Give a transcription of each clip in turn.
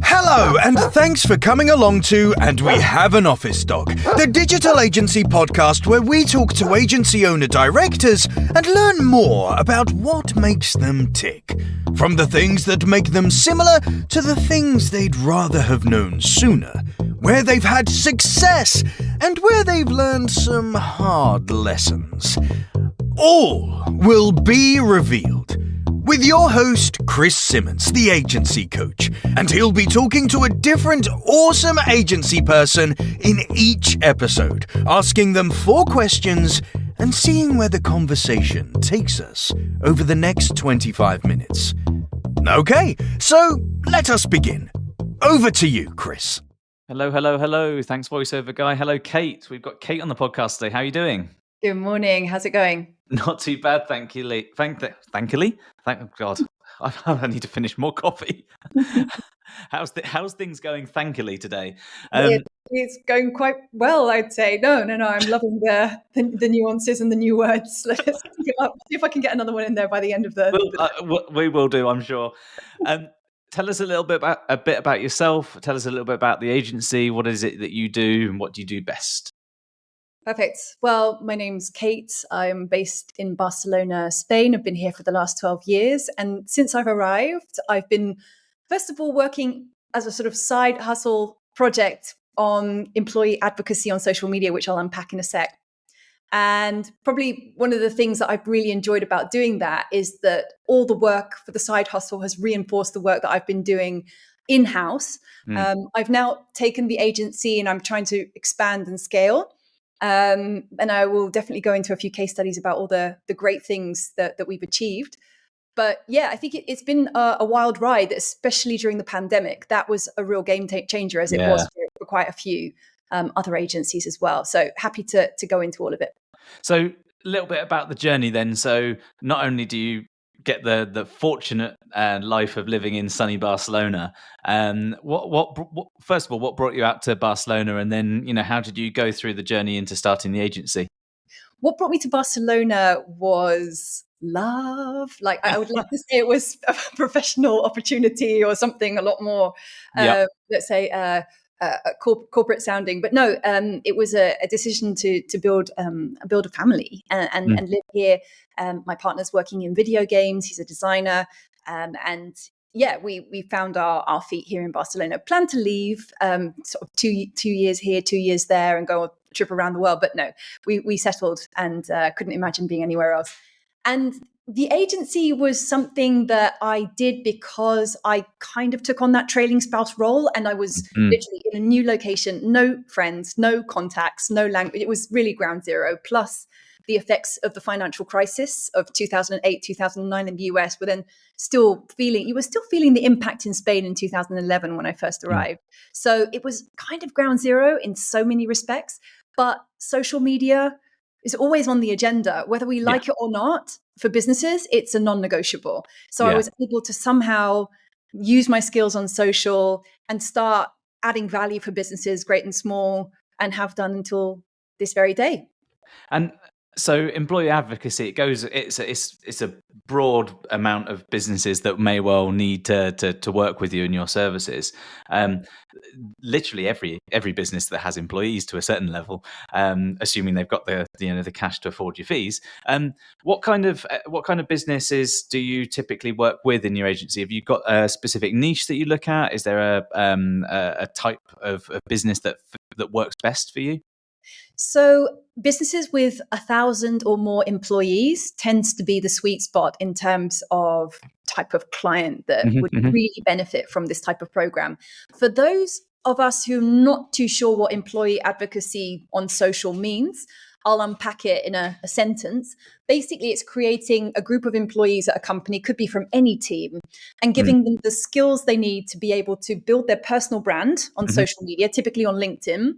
Hello, and thanks for coming along to And We Have an Office Dog, the digital agency podcast where we talk to agency owner-directors and learn more about what makes them tick. From the things that make them similar to the things they'd rather have known sooner, where they've had success and where they've learned some hard lessons. All will be revealed with your host, Chris Simmons, the agency coach, and he'll be talking to a different awesome agency person in each episode, asking them 4 questions and seeing where the conversation takes us over the next 25 minutes. Okay, so let us begin. Over to you, Chris. Hello. Thanks, voiceover guy. Hello, Kate. We've got Kate on the podcast today. How are you doing? Good morning. How's it going? Not too bad, thankfully. Thankfully? Thank God. I need to finish more coffee. How's things going, thankfully, today? It's going quite well, I'd say. No. I'm loving the nuances and the new words. Let's pick it up. See if I can get another one in there by the end of the. We will do, I'm sure. Tell us a bit about yourself. Tell us a little bit about the agency. What is it that you do, and what do you do best? Perfect. Well, my name's Kate. I'm based in Barcelona, Spain. I've been here for the last 12 years. And since I've arrived, I've been, first of all, working as a sort of side hustle project on employee advocacy on social media, which I'll unpack in a sec. And probably one of the things that I've really enjoyed about doing that is that all the work for the side hustle has reinforced the work that I've been doing in-house. I've now taken the agency and I'm trying to expand and scale. And I will definitely go into a few case studies about all the great things that we've achieved. But yeah, I think it's been a wild ride, especially during the pandemic. That was a real game changer, as it was for quite a few other agencies as well. So happy to go into all of it. So a little bit about the journey then. So not only do you get the fortunate life of living in sunny Barcelona, what first of all, what brought you out to Barcelona, and then how did you go through the journey into starting the agency? What brought me to Barcelona was love. Like, I would like to say it was a professional opportunity or something a lot more, let's say, corporate sounding. But no, it was a decision to build a family and live here. My partner's working in video games. He's a designer. And yeah, we found our feet here in Barcelona. Plan to leave sort of 2 years here, 2 years there, and go on a trip around the world. But no, we settled and couldn't imagine being anywhere else. And the agency was something that I did because I kind of took on that trailing spouse role, and I was literally in a new location, no friends, no contacts, no language. It was really ground zero. Plus the effects of the financial crisis of 2008, 2009 in the US were then still feeling the impact in Spain in 2011 when I first arrived. So it was kind of ground zero in so many respects, but social media is always on the agenda, whether we like it or not. For businesses, it's a non-negotiable. So I was able to somehow use my skills on social and start adding value for businesses, great and small, and have done until this very day. And so employee advocacy, it's a broad amount of businesses that may well need to work with you in your services. Literally every business that has employees to a certain level, assuming they've got the cash to afford your fees. What kind of businesses do you typically work with in your agency? Have you got a specific niche that you look at? Is there a type of business that works best for you? So businesses with 1,000 or more employees tends to be the sweet spot in terms of type of client that would really benefit from this type of program. For those of us who are not too sure what employee advocacy on social means, I'll unpack it in a sentence. Basically, it's creating a group of employees at a company, could be from any team, and giving them the skills they need to be able to build their personal brand on social media, typically on LinkedIn.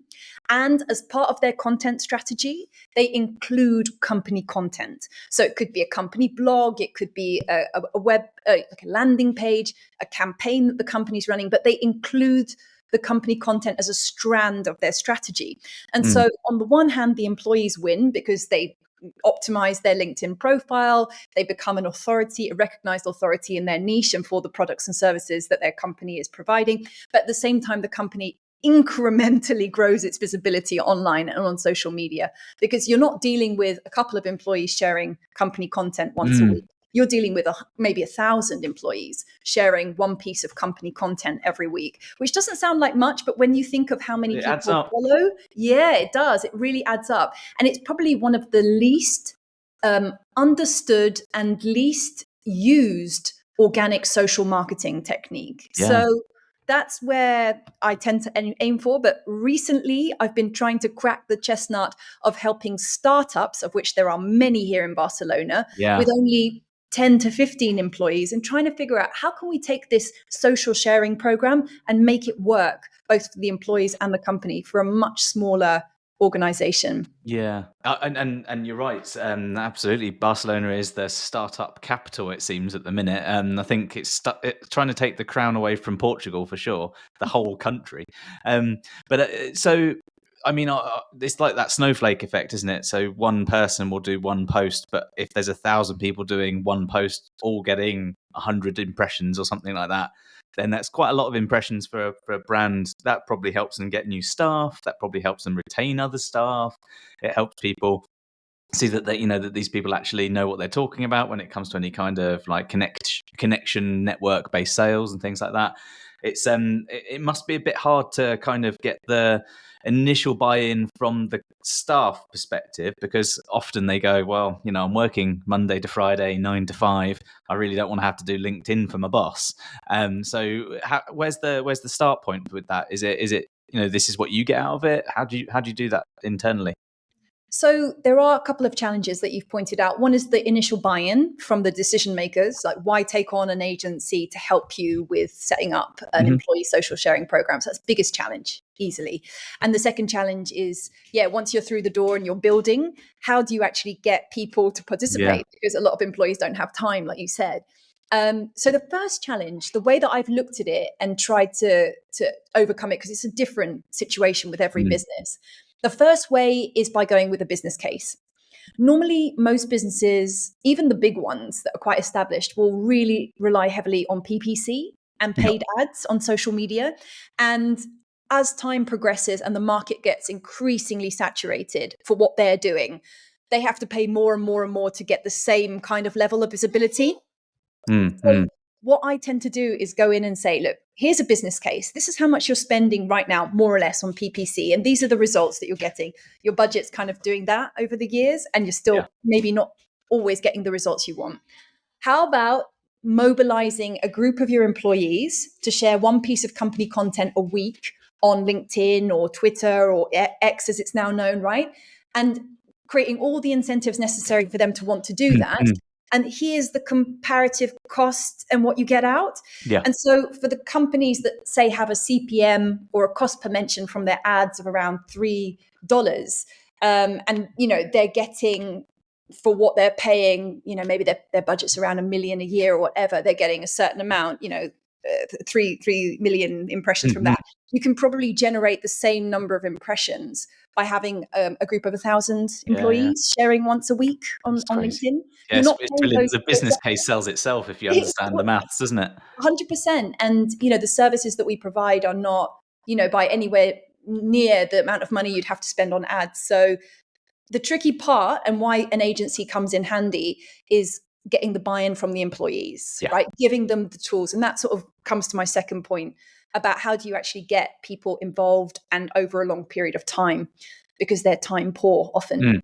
And as part of their content strategy, they include company content. So it could be a company blog, it could be a web, like a landing page, a campaign that the company's running, but they include the company content as a strand of their strategy. And so on the one hand, the employees win because they optimize their LinkedIn profile. They become an authority, a recognized authority in their niche and for the products and services that their company is providing. But at the same time, the company incrementally grows its visibility online and on social media, because you're not dealing with a couple of employees sharing company content once a week. You're dealing with maybe 1,000 employees sharing one piece of company content every week, which doesn't sound like much, but when you think of how many people follow, yeah, it does. It really adds up. And it's probably one of the least understood and least used organic social marketing technique. Yeah. So that's where I tend to aim for. But recently, I've been trying to crack the chestnut of helping startups, of which there are many here in Barcelona, with only 10 to 15 employees, and trying to figure out how can we take this social sharing program and make it work both for the employees and the company for a much smaller organization. Yeah, and you're right. Absolutely, Barcelona is the startup capital, it seems, at the minute. I think it's trying to take the crown away from Portugal for sure, the whole country. So I mean, it's like that snowflake effect, isn't it? So one person will do one post, but if there's 1,000 people doing one post, all getting 100 impressions or something like that, then that's quite a lot of impressions for a brand. That probably helps them get new staff. That probably helps them retain other staff. It helps people see that that these people actually know what they're talking about when it comes to any kind of like connection network based sales and things like that. It's it must be a bit hard to kind of get the initial buy-in from the staff perspective, because often they go, well, I'm working Monday to Friday 9 to 5. I really don't want to have to do LinkedIn for my boss. So where's the start point with that? Is it this is what you get out of it? How do you do that internally? So there are a couple of challenges that you've pointed out. One is the initial buy-in from the decision makers, like why take on an agency to help you with setting up an employee social sharing program? So that's the biggest challenge, easily. And the second challenge is, once you're through the door and you're building, how do you actually get people to participate? Because a lot of employees don't have time, like you said. So the first challenge, the way that I've looked at it and tried to overcome it, because it's a different situation with every business. The first way is by going with a business case. Normally, most businesses, even the big ones that are quite established, will really rely heavily on PPC and paid ads on social media. And as time progresses and the market gets increasingly saturated for what they're doing, they have to pay more and more and more to get the same kind of level of visibility. So what I tend to do is go in and say, look, here's a business case. This is how much you're spending right now, more or less, on PPC. And these are the results that you're getting. Your budget's kind of doing that over the years, and you're still maybe not always getting the results you want. How about mobilizing a group of your employees to share one piece of company content a week on LinkedIn or Twitter or X, as it's now known, right? And creating all the incentives necessary for them to want to do that. And here's the comparative cost and what you get out. And so for the companies that say have a CPM or a cost per mention from their ads of around $3, and they're getting, for what they're paying, maybe their budget's around $1 million a year or whatever, they're getting a certain amount, 3 million impressions from that. You can probably generate the same number of impressions by having a group of 1,000 employees sharing once a week on LinkedIn. Yes, the business case sells itself if you understand the maths, doesn't it? 100%. And the services that we provide are not by anywhere near the amount of money you'd have to spend on ads. So the tricky part, and why an agency comes in handy, is getting the buy-in from the employees, right? Giving them the tools. And that sort of comes to my second point about how do you actually get people involved and over a long period of time, because they're time poor often.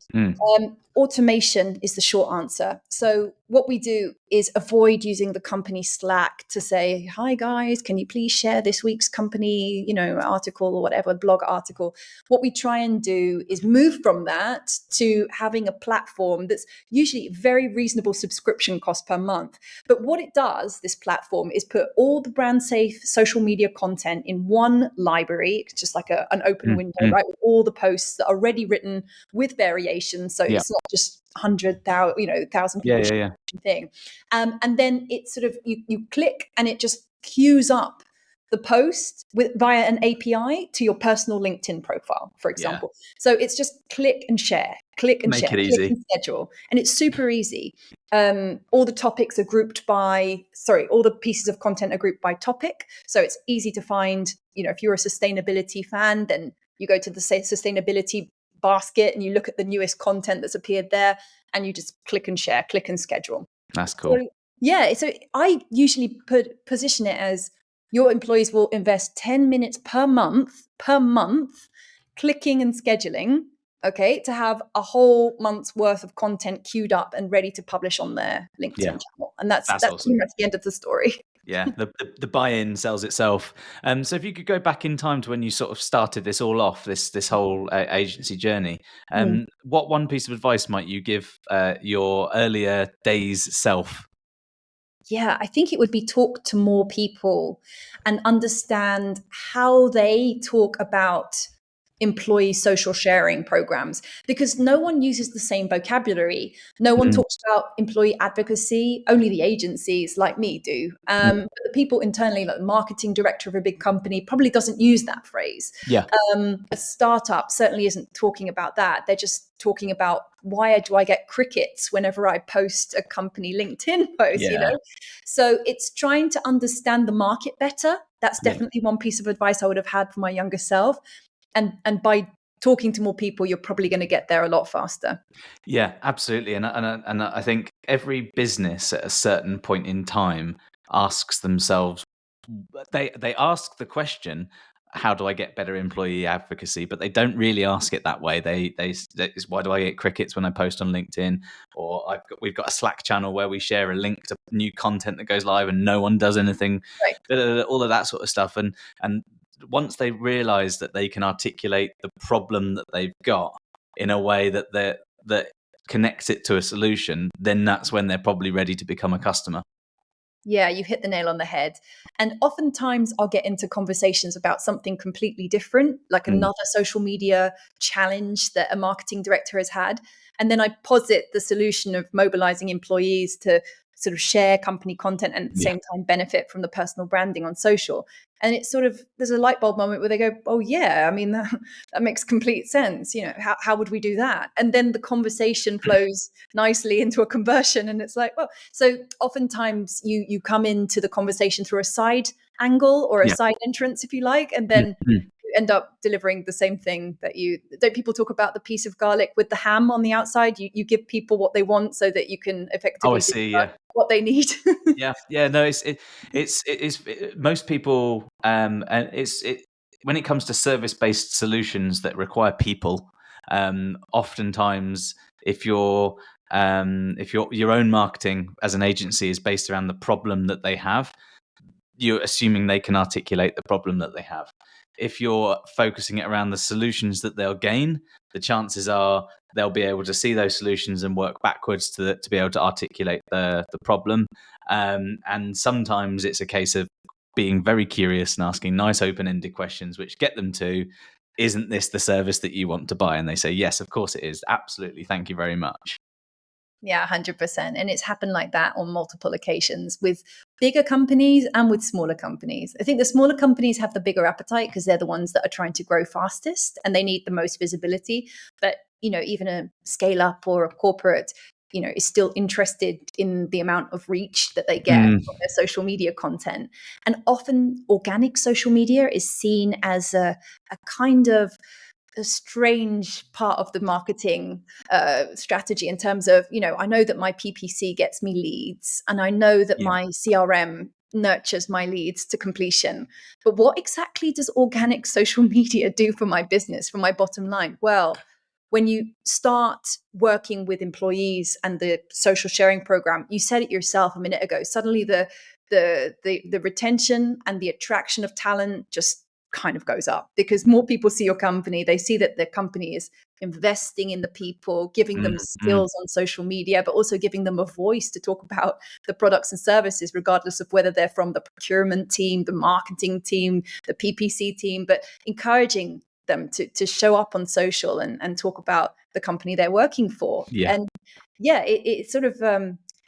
Automation is the short answer. So what we do is avoid using the company Slack to say, hi guys, can you please share this week's company, article or whatever, blog article. What we try and do is move from that to having a platform that's usually very reasonable subscription cost per month. But what it does, this platform, is put all the brand safe social media content in one library. It's just like an open window, right? With all the posts that are already written with variations. So it's not just 100,000, 1,000 people thing. And then it sort of, you click and it just queues up the post via an API to your personal LinkedIn profile, for example. So it's just click and share. click and Make share, it click easy. and schedule. And it's super easy. All the topics are grouped by, all the pieces of content are grouped by topic. So it's easy to find, if you're a sustainability fan, then you go to the sustainability basket and you look at the newest content that's appeared there and you just click and share, click and schedule. That's cool. So, so I usually position it as your employees will invest 10 minutes per month, clicking and scheduling, okay, to have a whole month's worth of content queued up and ready to publish on their LinkedIn channel. And that's awesome. pretty much the end of the story. Yeah, the buy-in sells itself. So if you could go back in time to when you sort of started this all off, this whole agency journey, what one piece of advice might you give your earlier days self? Yeah, I think it would be talk to more people and understand how they talk about employee social sharing programs, because no one uses the same vocabulary. No one talks about employee advocacy. Only the agencies like me do. But the people internally, like the marketing director of a big company, probably doesn't use that phrase. Yeah. A startup certainly isn't talking about that. They're just talking about, why do I get crickets whenever I post a company LinkedIn post, So it's trying to understand the market better. That's definitely one piece of advice I would have had for my younger self. And by talking to more people, you're probably going to get there a lot faster. Yeah, absolutely. And I think every business at a certain point in time asks themselves, they ask the question, how do I get better employee advocacy? But they don't really ask it that way. It's, why do I get crickets when I post on LinkedIn? Or we've got a Slack channel where we share a link to new content that goes live and no one does anything. Right. All of that sort of stuff. And once they realize that they can articulate the problem that they've got in a way that connects it to a solution, then that's when they're probably ready to become a customer. Yeah, you hit the nail on the head. And oftentimes I'll get into conversations about something completely different, like another social media challenge that a marketing director has had. And then I posit the solution of mobilizing employees to sort of share company content and at the same time benefit from the personal branding on social. And it's sort of, there's a light bulb moment where they go, oh yeah, I mean, that makes complete sense. How would we do that? And then the conversation flows nicely into a conversion. And it's like, well, so oftentimes you come into the conversation through a side angle or a side entrance, if you like, and then you end up delivering the same thing that don't people talk about the piece of garlic with the ham on the outside? You give people what they want so that you can effectively what they need. No, it's most people, and when it comes to service-based solutions that require people, oftentimes if your own marketing as an agency is based around the problem that they have, you're assuming they can articulate the problem that they have. If you're focusing it around the solutions that they'll gain, the chances are they'll be able to see those solutions and work backwards to be able to articulate the problem. And sometimes it's a case of being very curious and asking nice open-ended questions, which get them to, isn't this the service that you want to buy? And they say, yes, of course it is. Absolutely. Thank you very much. Yeah, 100%. And it's happened like that on multiple occasions with bigger companies and with smaller companies. I think the smaller companies have the bigger appetite because they're the ones that are trying to grow fastest and they need the most visibility. But, even a scale up or a corporate, is still interested in the amount of reach that they get from their social media content. And often organic social media is seen as a kind of a strange part of the marketing strategy in terms of, I know that my PPC gets me leads and I know that my CRM nurtures my leads to completion. But what exactly does organic social media do for my business, for my bottom line? Well, when you start working with employees and the social sharing program, you said it yourself a minute ago, suddenly the retention and the attraction of talent just kind of goes up because more people see your company. They see that the company is investing in the people, giving them skills on social media, but also giving them a voice to talk about the products and services, regardless of whether they're from the procurement team, the marketing team, the PPC team, but encouraging them to show up on social and talk about the company they're working for. And it sort of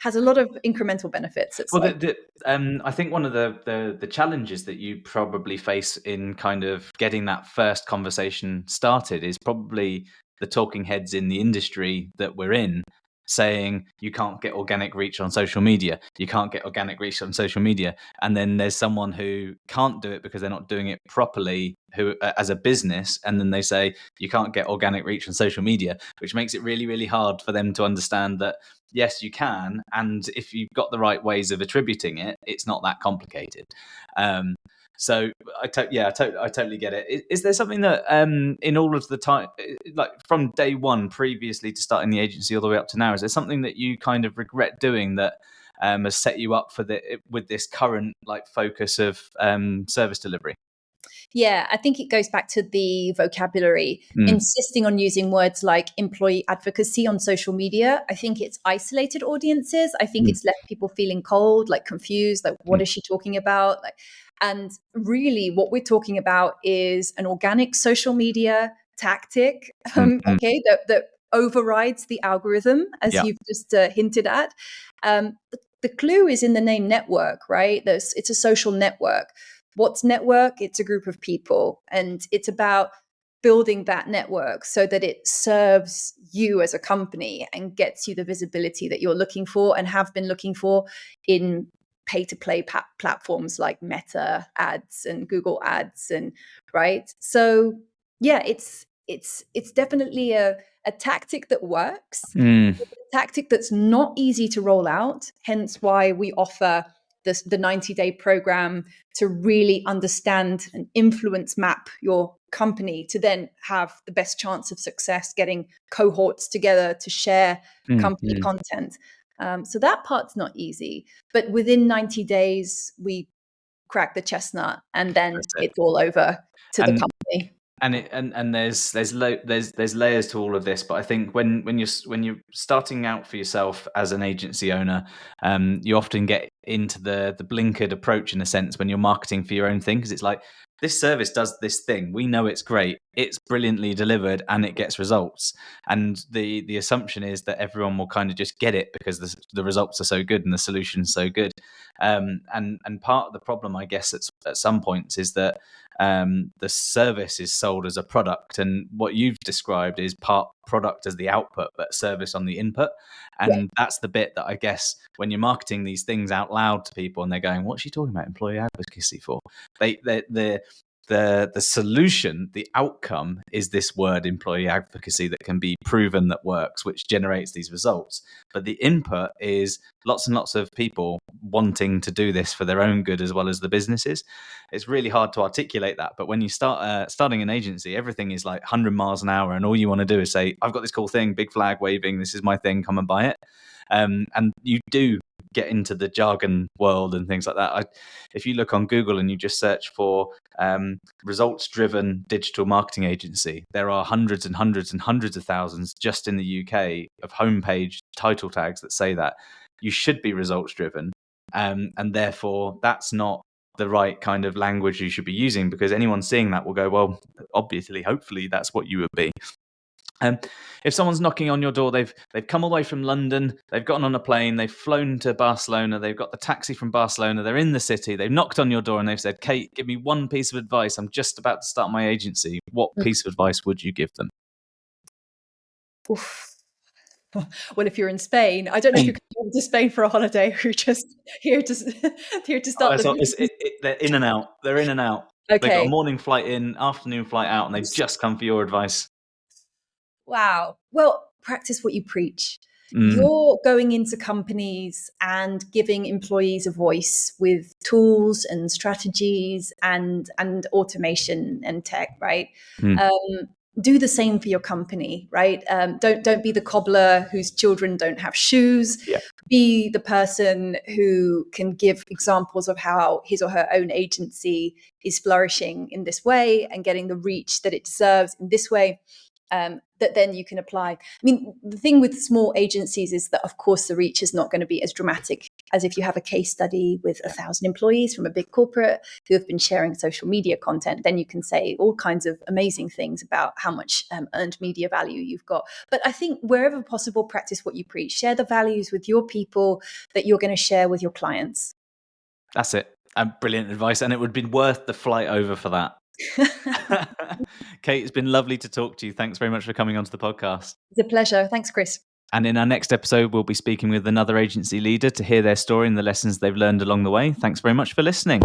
has a lot of incremental benefits. I think one of the challenges that you probably face in kind of getting that first conversation started is probably the talking heads in the industry that we're in saying you can't get organic reach on social media, you can't get organic reach on social media, and then there's someone who can't do it because they're not doing it properly, who as a business, and then they say you can't get organic reach on social media, which makes it really, really hard for them to understand that yes, you can, and if you've got the right ways of attributing it, it's not that complicated. So I totally get it. Is there something that in all of the time, like from day one previously to starting the agency all the way up to now, is there something that you kind of regret doing that has set you up for with this current like focus of service delivery? Yeah, I think it goes back to the vocabulary, insisting on using words like employee advocacy on social media. I think it's isolated audiences. I think it's left people feeling cold, like confused, like what is she talking about? Like, and really what we're talking about is an organic social media tactic, okay, that overrides the algorithm, as you've just hinted at. The clue is in the name network, right? It's a social network. What's network? It's a group of people, and it's about building that network so that it serves you as a company and gets you the visibility that you're looking for and have been looking for in pay-to-play platforms like Meta ads and Google ads, and right. So yeah, it's definitely a tactic that works. It's a tactic that's not easy to roll out. Hence why we offer the 90-day program to really understand and influence map your company to then have the best chance of success getting cohorts together to share company content. So that part's not easy, but within 90 days, we crack the chestnut and then it's all over to the company. And there's layers to all of this, but I think when you're starting out for yourself as an agency owner, you often get into the blinkered approach in a sense when you're marketing for your own thing, because it's like, this service does this thing, we know it's great, it's brilliantly delivered, and it gets results, and the assumption is that everyone will kind of just get it because the results are so good and the solution's so good, and part of the problem, I guess, at some points is that the service is sold as a product, and what you've described is part product as the output but service on the input, and that's the bit that I guess when you're marketing these things out loud to people and they're going, what's she talking about employee advocacy for, the solution, the outcome is this word employee advocacy that can be proven that works, which generates these results. But the input is lots and lots of people wanting to do this for their own good as well as the businesses. It's really hard to articulate that. But when you start starting an agency, everything is like 100 miles an hour. And all you want to do is say, I've got this cool thing, big flag waving, this is my thing, come and buy it. And you do get into the jargon world and things like that. If you look on Google and you just search for results-driven digital marketing agency, there are hundreds and hundreds and hundreds of thousands just in the UK of homepage title tags that say that. You should be results-driven, and therefore that's not the right kind of language you should be using, because anyone seeing that will go, well, obviously, hopefully that's what you would be. If someone's knocking on your door, they've come all the way from London, they've gotten on a plane, they've flown to Barcelona, they've got the taxi from Barcelona, they're in the city, they've knocked on your door and they've said, Kate, give me one piece of advice, I'm just about to start my agency. What piece of advice would you give them? Oof. Well, if you're in Spain, I don't know if you can go to Spain for a holiday, or you're just here to start the business. They're in and out. They're in and out. Okay. They've got a morning flight in, afternoon flight out, and they've just come for your advice. Wow. Well, practice what you preach. You're going into companies and giving employees a voice with tools and strategies and automation and tech, right? Do the same for your company, right? Don't be the cobbler whose children don't have shoes. Yeah. Be the person who can give examples of how his or her own agency is flourishing in this way and getting the reach that it deserves in this way. That then you can apply. I mean, the thing with small agencies is that, of course, the reach is not going to be as dramatic as if you have a case study with 1,000 employees from a big corporate who have been sharing social media content. Then you can say all kinds of amazing things about how much earned media value you've got. But I think wherever possible, practice what you preach. Share the values with your people that you're going to share with your clients. That's it. Brilliant advice. And it would be worth the flight over for that. Kate, it's been lovely to talk to you. Thanks very much for coming onto the podcast. It's a pleasure. Thanks, Chris. And in our next episode, we'll be speaking with another agency leader to hear their story and the lessons they've learned along the way. Thanks very much for listening.